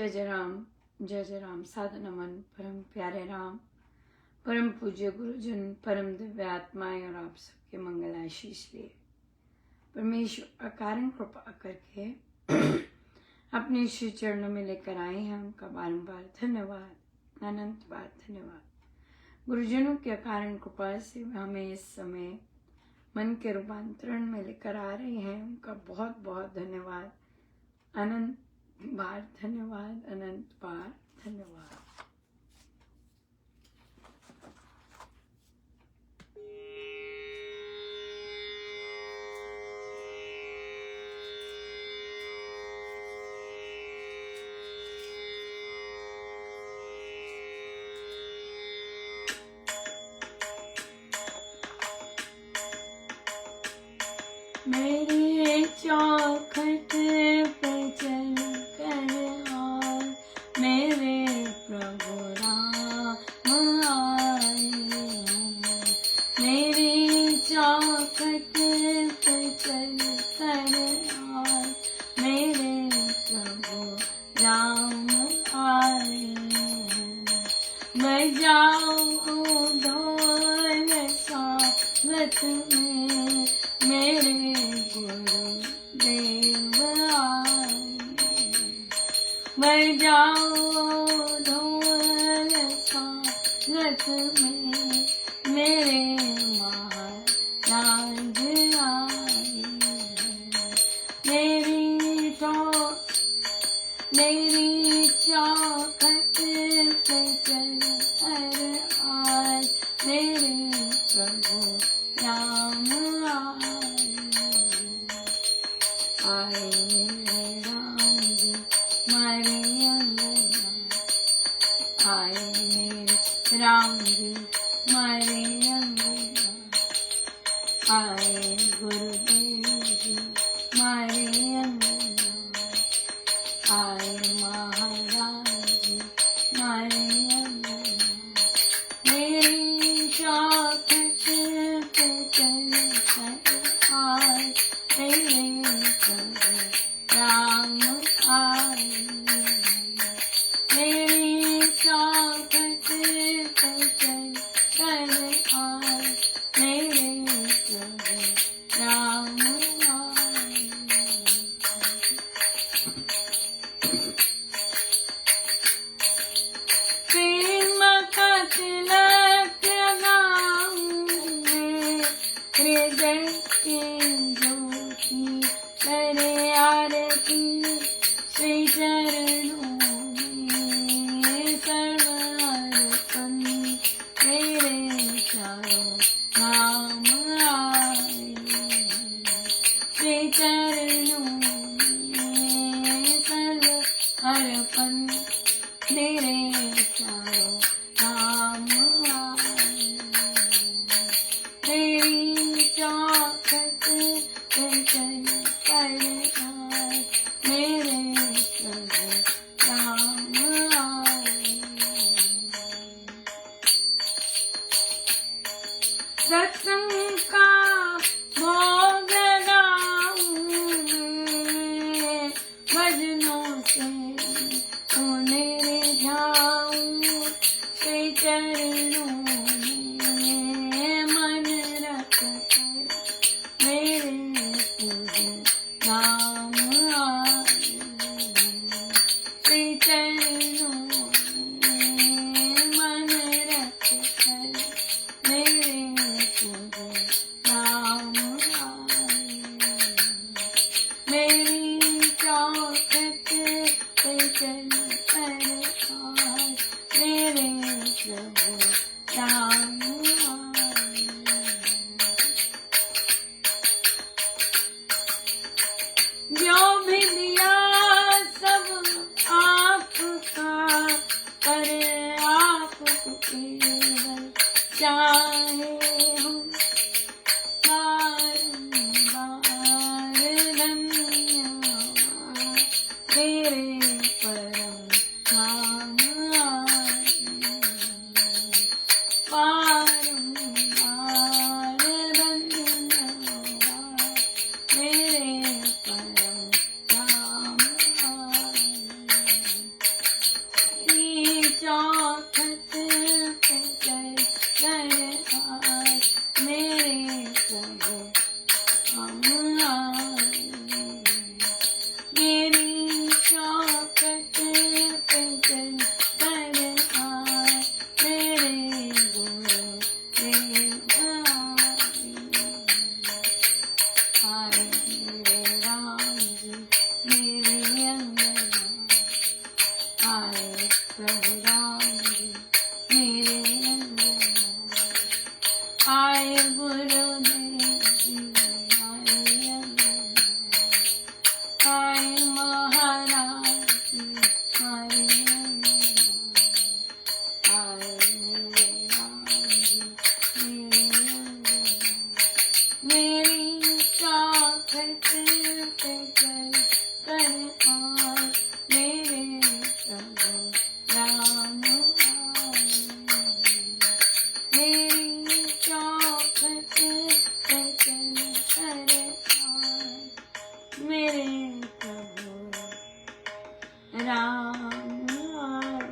जय जय राम। साधु नमन परम प्यारे राम, परम पूज्य गुरुजन, परम दिव्य आत्माएं और आप सबके मंगल आशीष लिए परमेश्वर अकारण कृपा करके अपने श्री चरणों में लेकर आए हैं। उनका बारंबार धन्यवाद, अनंत बार धन्यवाद। गुरुजनों के अकारण कृपा से हमें इस समय मन के रूपांतरण में लेकर आ रहे हैं। उनका बहुत बहुत धन्यवाद, अनंत बार धन्यवाद, अनंत बार धन्यवाद। मेरे चौखट पे चल कर और मेरे प्रभु राम आए। मेरी चौखट पे चल कर और मेरे प्रभु राम आए। बजाओ ढोल स्वागत में मेरे गुरुदेव आए। बजाओ ढोल स्वागत में मेरे महाराज आए। मेरी चौखट पे चल कर आज मेरे प्रभु राम आए। मेरे राम जी मारे अंगना आए। मेरे राम जी मारे अंगना आए। गुरुदेव जी मारे अंगना आए। महाराज जी मारे अंगना। मेरी चौखट पे चल कर आए मेरे प्रभु राम आए। मेरी चौखट पे चल कर आए मेरे प्रभु राम आए। प्रेम का तिलक लगाऊंगे हृदय के ज्योति करे आरती श्री चरणों में सर्वार्पण। मेरे चारों नाम आए। श्री चरणों में सर्वार्पण। मेरे चारों नाम आए। मेरी चौखट पे चल कर आए मेरे प्रभु राम आए। सत्संग का भोग लगाऊंगे भजनों से उन्हें रिझाऊं। श्री चरणों में मन रख कर मेरे प्रभु राम आए। श्री चरणों में मन रख कर मेरे प्रभु राम आए। मेरी चौखट पे चल कर आज मेरे प्रभु राम आए। जो भी दिया सब आपका, पर आपको केवल चाहे हम बारंबार धन्यवाद। तेरे परम चल कर आए मेरे गुरुदेव आए मेरे राम जी मेरे अंगना आए प्रभु राम जी मेरे अंगना आए गुरुदेव जी आए अंगना आए महाराज जी आए अंगना आए मेरे राम जी मेरे अंगना मेरी चाहत पे चल कर आए मेरे प्रभु राम आए मेरी चाहत पे चल कर आए मेरे प्रभु राम आए।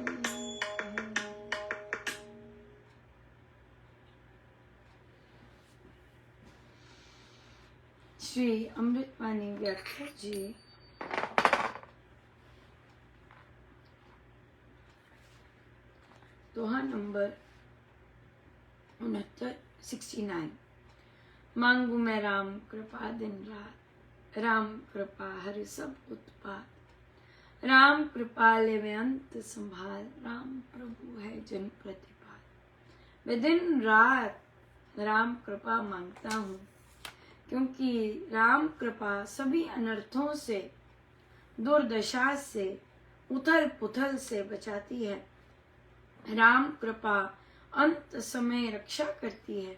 श्री अमृतवाणी व्याख्या जी दोहा नंबर 69। मांगू मैं राम कृपा दिन रात, राम कृपा हर सब उत्पात, राम कृपा ले में अंत संभाल, राम प्रभु है जन प्रतिपाल। मैं दिन रात राम कृपा मांगता हूँ, क्योंकि राम कृपा सभी अनर्थों से, दुर्दशा से, उथल पुथल से बचाती है। राम कृपा अंत समय रक्षा करती है।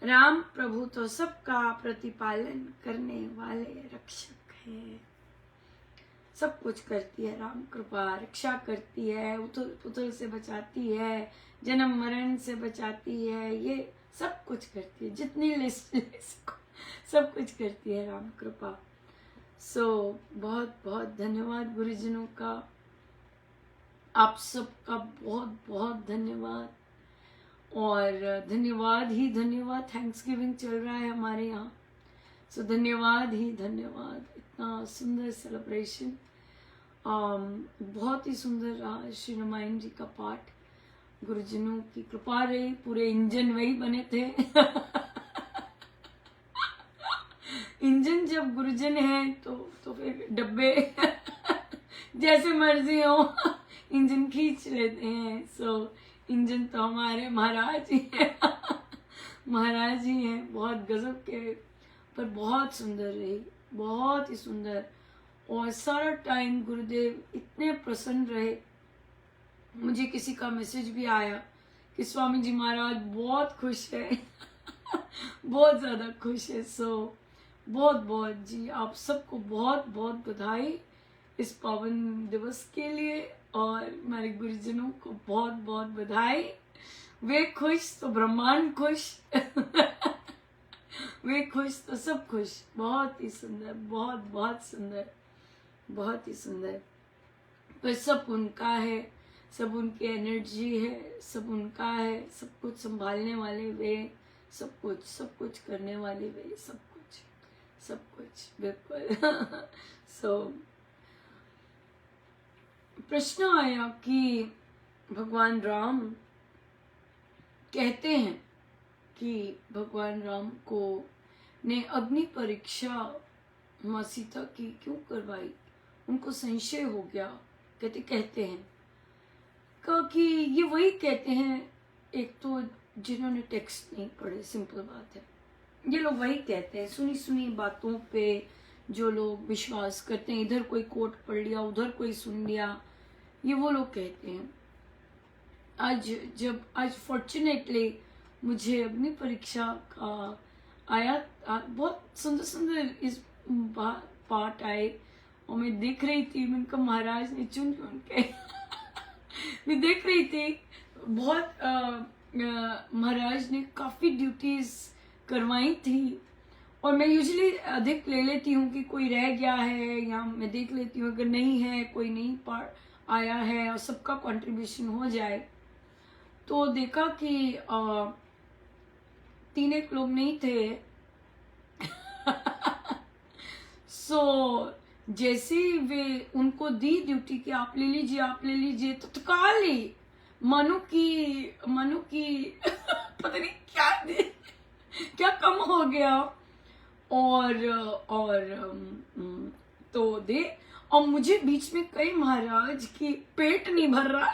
राम प्रभु तो सबका प्रतिपालन करने वाले रक्षक है। सब कुछ करती है राम कृपा, रक्षा करती है, उथल पुथल से बचाती है, जन्म मरण से बचाती है, ये सब कुछ करती है। जितनी लिस्ट सब कुछ करती है राम कृपा। बहुत बहुत धन्यवाद गुरुजनों का, आप सबका बहुत बहुत धन्यवाद। और धन्यवाद ही धन्यवाद, थैंक्सगिविंग चल रहा है हमारे यहाँ, धन्यवाद ही धन्यवाद। इतना सुंदर सेलिब्रेशन, बहुत ही सुंदर रहा श्री रामायण जी का पाठ। गुरुजनों की कृपा रही, पूरे इंजन वही बने थे इंजन जब गुरुजन है तो फिर डब्बे जैसे मर्जी हो इंजन खींच लेते हैं। इंजन तो हमारे महाराज ही है महाराज ही हैं, बहुत गजब के। पर बहुत सुंदर रही, बहुत ही सुंदर। और सारा टाइम गुरुदेव इतने प्रसन्न रहे। मुझे किसी का मैसेज भी आया कि स्वामी जी महाराज बहुत खुश है बहुत ज्यादा खुश है। बहुत बहुत जी आप सबको बहुत बहुत बधाई इस पावन दिवस के लिए, और मेरे गुरुजनों को बहुत बहुत बधाई। वे खुश तो ब्रह्मांड खुश वे खुश तो सब खुश। बहुत ही सुंदर, बहुत बहुत सुंदर, बहुत ही सुंदर। पर सब उनका है, सब उनकी एनर्जी है, सब उनका है। सब कुछ संभालने वाले वे, सब कुछ करने वाले वे, सब कुछ बिल्कुल प्रश्न आया कि भगवान राम कहते हैं कि भगवान राम को ने अग्नि परीक्षा माँ सीता की क्यों करवाई, उनको संशय हो गया। कहते हैं कि ये वही कहते हैं, एक तो जिन्होंने टेक्स्ट नहीं पढ़े, सिंपल बात है, ये लोग वही कहते हैं। सुनी सुनी बातों पे जो लोग विश्वास करते हैं, इधर कोई कोट पढ़ लिया, उधर कोई सुन लिया, ये वो लोग कहते हैं। आज फॉर्चुनेटली मुझे अग्नि परीक्षा का आया, बहुत सुंदर सुंदर इस पार्ट आए, और मैं देख रही थी, मैंने कहा महाराज ने चुन के मैं देख रही थी बहुत महाराज ने काफी ड्यूटीज करवाई थी, और मैं यूजुअली अधिक ले लेती हूँ कि कोई रह गया है, या मैं देख लेती हूँ अगर नहीं है, कोई नहीं आया है और सबका कंट्रीब्यूशन हो जाए। तो देखा कि 3 लोग नहीं थे जैसे वे उनको दी ड्यूटी कि आप ले लीजिए, आप ले लीजिए, तो तत्काल ही मनु की पता नहीं क्या कम हो गया, और तो दे, और मुझे बीच में कई महाराज की पेट नहीं भर रहा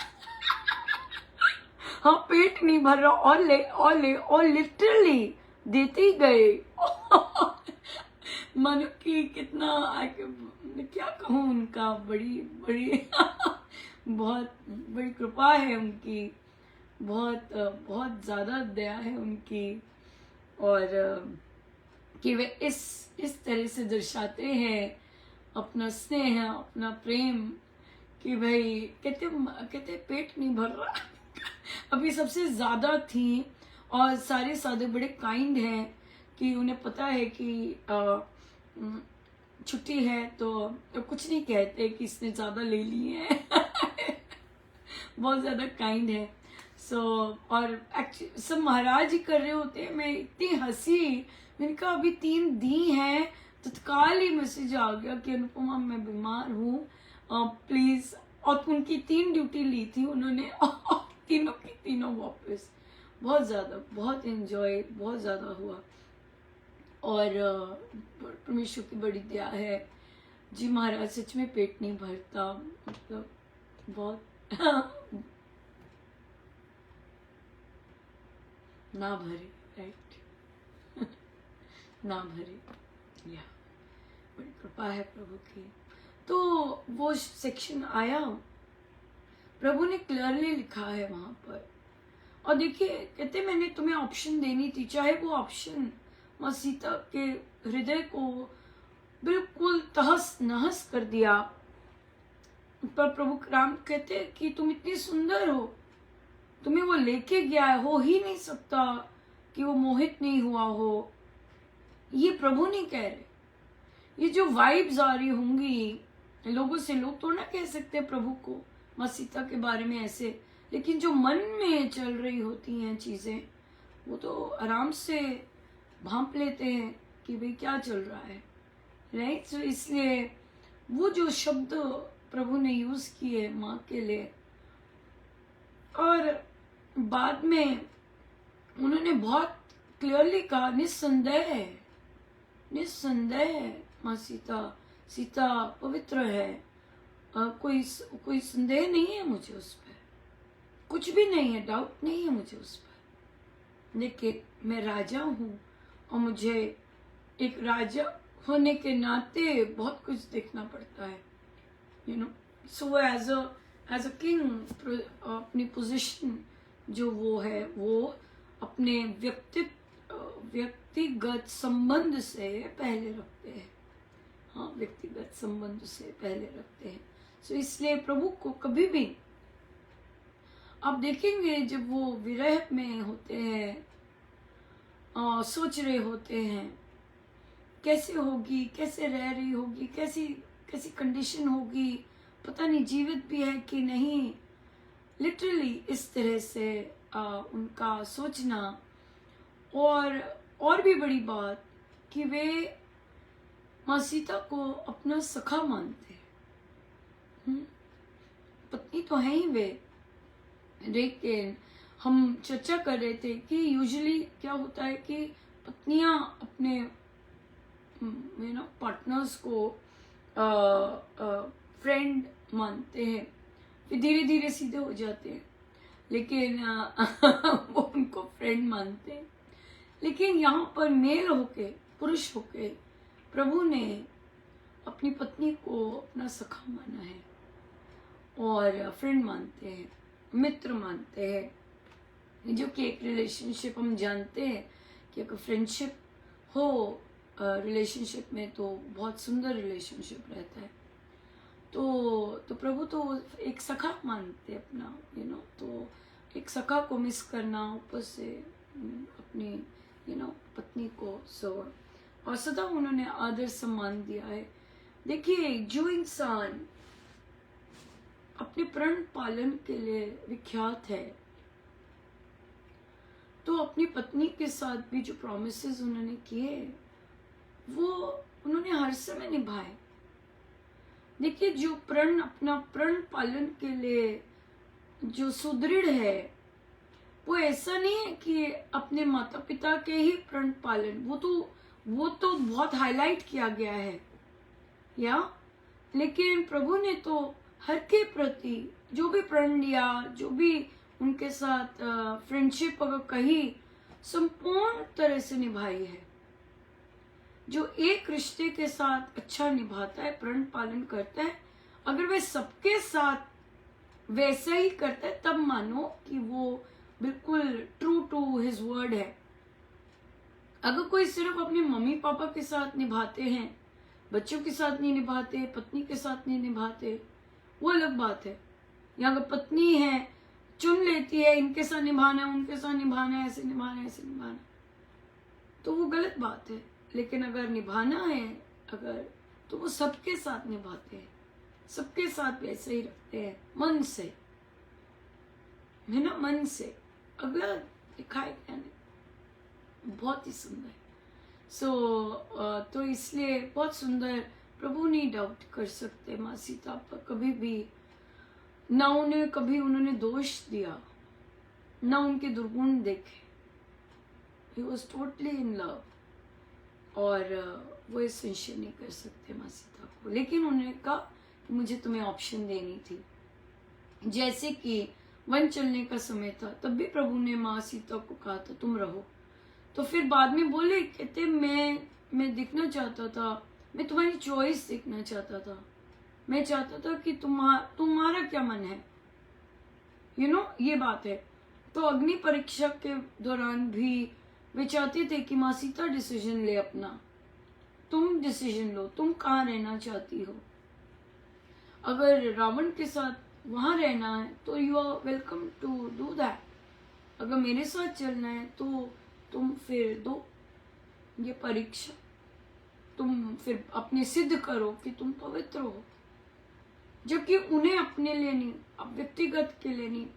हाँ पेट नहीं भर रहा, और लिटरली देते ही गए मनु की कितना क्या कहूँ, उनका बड़ी बड़ी बहुत बड़ी कृपा है उनकी, बहुत ज्यादा दया है उनकी, और कि वे इस तरह से दर्शाते हैं अपना स्नेह, अपना प्रेम, कि भाई कहते पेट नहीं भर रहा अभी सबसे ज्यादा थी, और सारे साधु बड़े काइंड हैं कि उन्हें पता है कि छुट्टी है तो कुछ नहीं कहते कि इसने ज्यादा ले लिए हैं बहुत ज्यादा काइंड है। और एक्चुअली सब महाराज ही कर रहे होते हैं। मैं इतनी हंसी, मैंने कहा अभी 3 दी हैं, तत्काल ही मैसेज आ गया कि अनुपमा मैं बीमार हूँ, प्लीज, और उनकी 3 ड्यूटी ली थी उन्होंने तीनों की तीनों वापस। बहुत एंजॉय बहुत ज्यादा हुआ, और परमेश्वर की बड़ी दया है जी महाराज, सच में पेट नहीं भरता, मतलब बहुत ना भरे, राइट ना भरे, या बड़ी कृपा है प्रभु की। तो वो सेक्शन आया, प्रभु ने क्लियरली लिखा है वहां पर, और देखिए कहते मैंने तुम्हें ऑप्शन देनी थी, चाहे वो ऑप्शन माँ सीता के हृदय को बिल्कुल तहस नहस कर दिया, पर प्रभु राम कहते कि तुम इतनी सुंदर हो, तुम्हें वो लेके गया है, हो ही नहीं सकता कि वो मोहित नहीं हुआ हो। ये प्रभु नहीं कह रहे, ये जो वाइब्स आ रही होंगी लोगों से, लोग तो ना कह सकते प्रभु को माँ सीता के बारे में ऐसे, लेकिन जो मन में चल रही होती हैं चीजें, वो तो आराम से भांप लेते हैं कि भाई क्या चल रहा है, राइट। सो इसलिए वो जो शब्द प्रभु ने यूज किए माँ के लिए, और बाद में उन्होंने बहुत क्लियरली कहा, निस्संदेह माँ सीता पवित्र है, कोई संदेह नहीं है मुझे उस पर, कुछ भी नहीं है, डाउट नहीं है मुझे उस पर। लेकिन मैं राजा हूँ, और मुझे एक राजा होने के नाते बहुत कुछ देखना पड़ता है, you know. So as a king अपनी पोजीशन जो वो है, वो अपने व्यक्तिगत संबंध से पहले रखते हैं, हाँ व्यक्तिगत संबंध से पहले रखते हैं। सो इसलिए प्रभु को कभी भी आप देखेंगे जब वो विरह में होते हैं, सोच रहे होते हैं कैसे होगी, कैसे रह रही होगी, कैसी कंडीशन होगी, पता नहीं जीवित भी है कि नहीं, लिटरली इस तरह से उनका सोचना। और भी बड़ी बात कि वे माँ सीता को अपना सखा मानते हैं, पत्नी तो है ही वे, लेकिन हम चर्चा कर रहे थे कि यूजुअली क्या होता है कि पत्नियां अपने पार्टनर्स को फ्रेंड मानते हैं, फिर धीरे धीरे सीधे हो जाते हैं, लेकिन वो उनको फ्रेंड मानते हैं। लेकिन यहाँ पर मेल होके, पुरुष होके प्रभु ने अपनी पत्नी को अपना सखा माना है, और फ्रेंड मानते हैं, मित्र मानते हैं, जो कि एक रिलेशनशिप हम जानते हैं कि अगर फ्रेंडशिप हो रिलेशनशिप में तो बहुत सुंदर रिलेशनशिप रहता है। तो प्रभु तो एक सखा मानते हैं अपना, तो एक सखा को मिस करना, ऊपर से अपनी पत्नी को, और सदा उन्होंने आदर सम्मान दिया है। देखिए जो इंसान अपने प्रण पालन के लिए विख्यात है, तो अपनी पत्नी के साथ भी जो प्रॉमिसेस उन्होंने किए वो उन्होंने हर समय निभाए। देखिए, जो प्रण अपना प्रण पालन के लिए जो सुदृढ़ है, वो ऐसा नहीं है कि अपने माता पिता के ही प्रण पालन, वो तो बहुत हाईलाइट किया गया है, या लेकिन प्रभु ने तो हर के प्रति जो भी प्रण लिया, जो भी उनके साथ फ्रेंडशिप अगर कही, संपूर्ण तरह से निभाई है। जो एक रिश्ते के साथ अच्छा निभाता है, प्रण पालन करता है, अगर वह सबके साथ वैसा ही करता है, तब मानो कि वो बिल्कुल ट्रू टू हिज वर्ड है। अगर कोई सिर्फ अपने मम्मी पापा के साथ निभाते हैं, बच्चों के साथ नहीं निभाते, पत्नी के साथ नहीं निभाते, वो अलग बात है। या अगर पत्नी है, चुन लेती है इनके साथ निभाना है, उनके साथ निभाना है, ऐसे निभाना है, ऐसे निभाना है, तो वो गलत बात है। लेकिन अगर निभाना है, अगर, तो वो सबके साथ निभाते हैं, सबके साथ वैसे ही रखते हैं, मन से, है ना, मन से। अगला दिखाए क्या नहीं, बहुत ही सुंदर। तो इसलिए बहुत सुंदर। प्रभु नहीं डाउट कर सकते माँ सीता पर कभी भी, ना उन्हें कभी उन्होंने दोष दिया, ना उनके दुर्गुण देखे। He was totally in love। और वो ये संशय नहीं कर सकते माँ सीता को। लेकिन उन्होंने कहा कि मुझे तुम्हें ऑप्शन देनी थी। जैसे कि वन चलने का समय था, तब भी प्रभु ने माँ सीता को कहा था तुम रहो। तो फिर बाद में बोले, कहते मैं देखना चाहता था, मैं तुम्हारी चॉइस देखना चाहता था, मैं चाहता था कि तुम्हारा क्या मन है, ये बात है। तो अग्नि परीक्षा के दौरान भी वे चाहते थे कि माँ सीता डिसीजन ले अपना, तुम डिसीजन लो, तुम कहाँ रहना चाहती हो। अगर रावण के साथ वहां रहना है तो you are welcome to do that. अगर मेरे साथ चलना है तो तुम फिर दो ये परीक्षा, तुम फिर अपने सिद्ध करो कि तुम पवित्र हो। जबकि उन्हें अपने लिए नहीं, अब व्यक्तिगत के लिए नहीं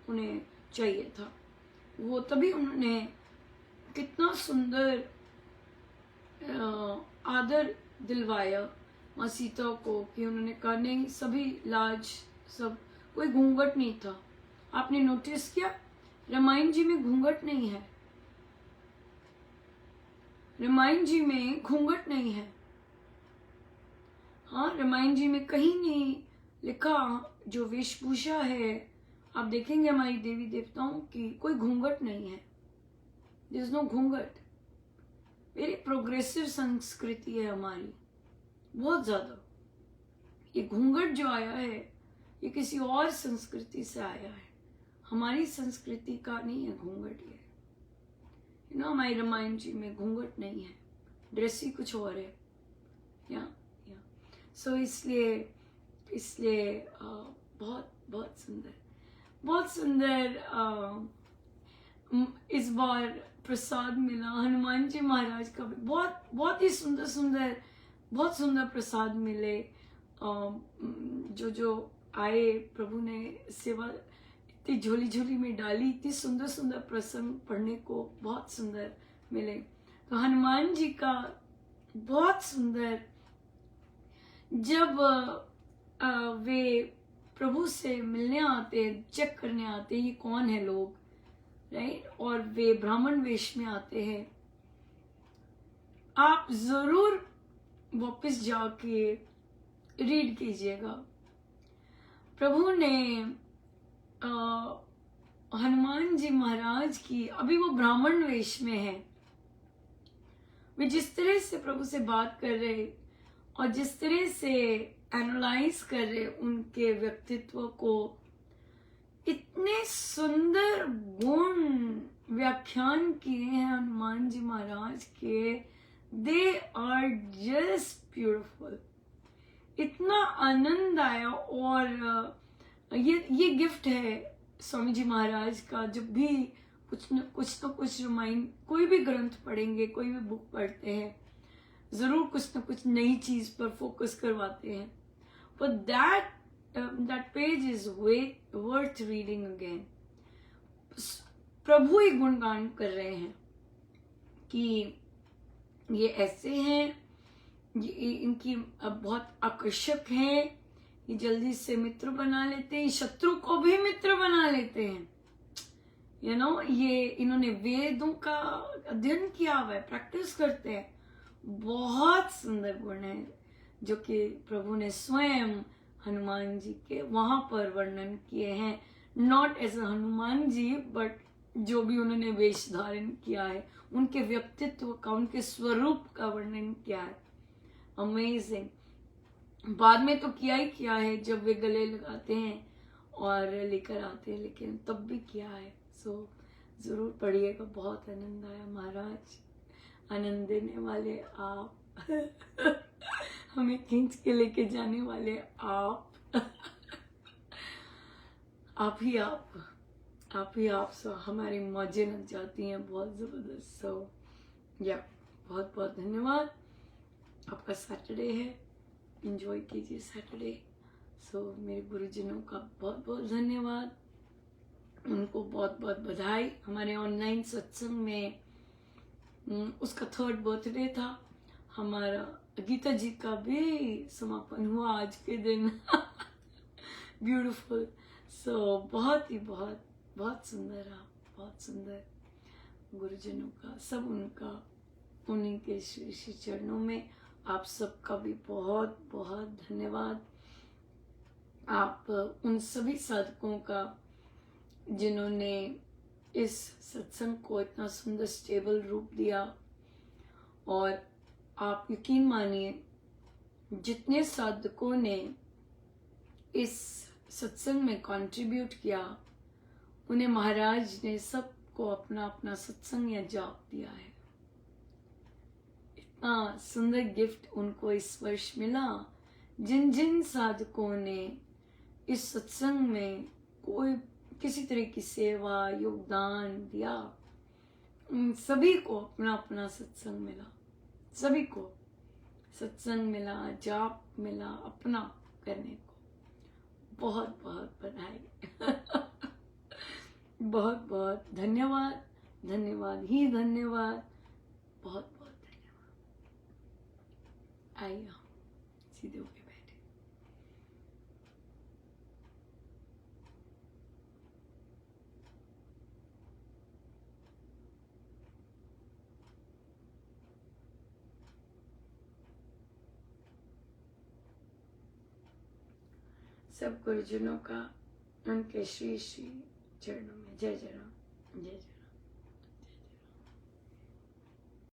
उन्हें चाहिए था वो। तभी उन्होंने कितना सुंदर आदर दिलवाया माँ सीता को कि उन्होंने कहा नहीं, सभी लाज, सब, कोई घूंघट नहीं था। आपने नोटिस किया रामायण जी में घूंघट नहीं है, रामायण जी में घूंघट नहीं है। हाँ, रामायण जी में कहीं नहीं लिखा, जो वेशभूषा है आप देखेंगे हमारी देवी देवताओं की, कोई घूंघट नहीं है। देयर इज नो घूंघट। वेरी प्रोग्रेसिव संस्कृति है हमारी, बहुत ज्यादा। ये घूंघट जो आया है ये किसी और संस्कृति से आया है, हमारी संस्कृति का नहीं है घूंघट। ये हमारी रामायण जी में घूंघट नहीं है, ड्रेस ही कुछ और है। या सो इसलिए बहुत बहुत सुंदर, बहुत सुंदर। इस बार प्रसाद मिला हनुमान जी महाराज का भी, बहुत ही सुंदर बहुत सुंदर प्रसाद मिले। जो आए, प्रभु ने सेवा इतनी झोली में डाली, इतनी सुंदर प्रसंग पढ़ने को बहुत सुंदर मिले। तो हनुमान जी का बहुत सुंदर, जब वे प्रभु से मिलने आते, चेक करने आते ये कौन है लोग, राइट, और वे ब्राह्मण वेश में आते हैं, आप जरूर वापस जाके रीड कीजिएगा। प्रभु ने हनुमान जी महाराज की, अभी वो ब्राह्मण वेश में है, वे जिस तरह से प्रभु से बात कर रहे और जिस तरह से एनालाइज कर रहे उनके व्यक्तित्व को, इतने सुंदर गुण व्याख्यान किए हैं हनुमान जी महाराज के, दे आर जस्ट ब्यूटिफुल। इतना आनंद आया। और ये गिफ्ट है स्वामी जी महाराज का, जब भी कुछ न कुछ रामायण, कोई भी ग्रंथ पढ़ेंगे, कोई भी बुक पढ़ते हैं, जरूर कुछ न कुछ नई चीज पर फोकस करवाते हैं। But that page is worth reading again। प्रभु ही गुणगान कर रहे हैं कि ये ऐसे हैं, ये इनकी बहुत आकर्षक है, ये जल्दी से मित्र बना लेते हैं, शत्रु को भी मित्र बना लेते हैं। ये इन्होंने वेदों का अध्ययन किया हुआ है, प्रैक्टिस करते हैं। बहुत सुंदर गुण है जो कि प्रभु ने स्वयं हनुमान जी के वहां पर वर्णन किए हैं। Not as a Hanuman ji, but जो भी उन्होंने वेश धारण किया है, उनके व्यक्तित्व का, उनके स्वरूप का वर्णन किया है। अमेजिंग। बाद में तो किया ही किया है जब वे गले लगाते हैं और लेकर आते हैं, लेकिन तब भी किया है। सो जरूर पढ़िएगा, बहुत आनंद आया। महाराज, आनंद देने वाले आप हमें खींच के लेके जाने वाले आप आप ही आप। सो हमारी मौजें लग जाती हैं बहुत जबरदस्त। सो बहुत बहुत धन्यवाद। आपका सैटरडे है, एंजॉय कीजिए सैटरडे। सो मेरे गुरुजनों का बहुत बहुत धन्यवाद, उनको बहुत बहुत बधाई। हमारे ऑनलाइन सत्संग में उसका 3rd बर्थडे था। हमारा गीता जी का भी समापन हुआ आज के दिन ब्यूटीफुल। सो बहुत ही बहुत सुंदर रहा, बहुत सुंदर। गुरुजनों का, सब उनका, उन्हीं के श्री श्री चरणों में आप सबका भी बहुत बहुत धन्यवाद। आप उन सभी साधकों का जिन्होंने इस सत्संग को इतना सुंदर स्टेबल रूप दिया। और आप यकीन मानिए, जितने साधकों ने इस सत्संग में कंट्रीब्यूट किया, उन्हें महाराज ने सबको अपना अपना सत्संग या जाप दिया है। इतना सुंदर गिफ्ट उनको इस वर्ष मिला। जिन जिन साधकों ने इस सत्संग में कोई किसी तरह की सेवा, योगदान दिया, उन सभी को अपना अपना सत्संग मिला। सभी को सत्संग मिला, जाप मिला अपना करने को। बहुत बहुत बधाई बहुत बहुत धन्यवाद, धन्यवाद ही धन्यवाद, बहुत बहुत धन्यवाद। आइए सीधे होके बैठे। सब गुरुजनों का उनके श्री श्री चरणों में जय जय राम, जय जय राम।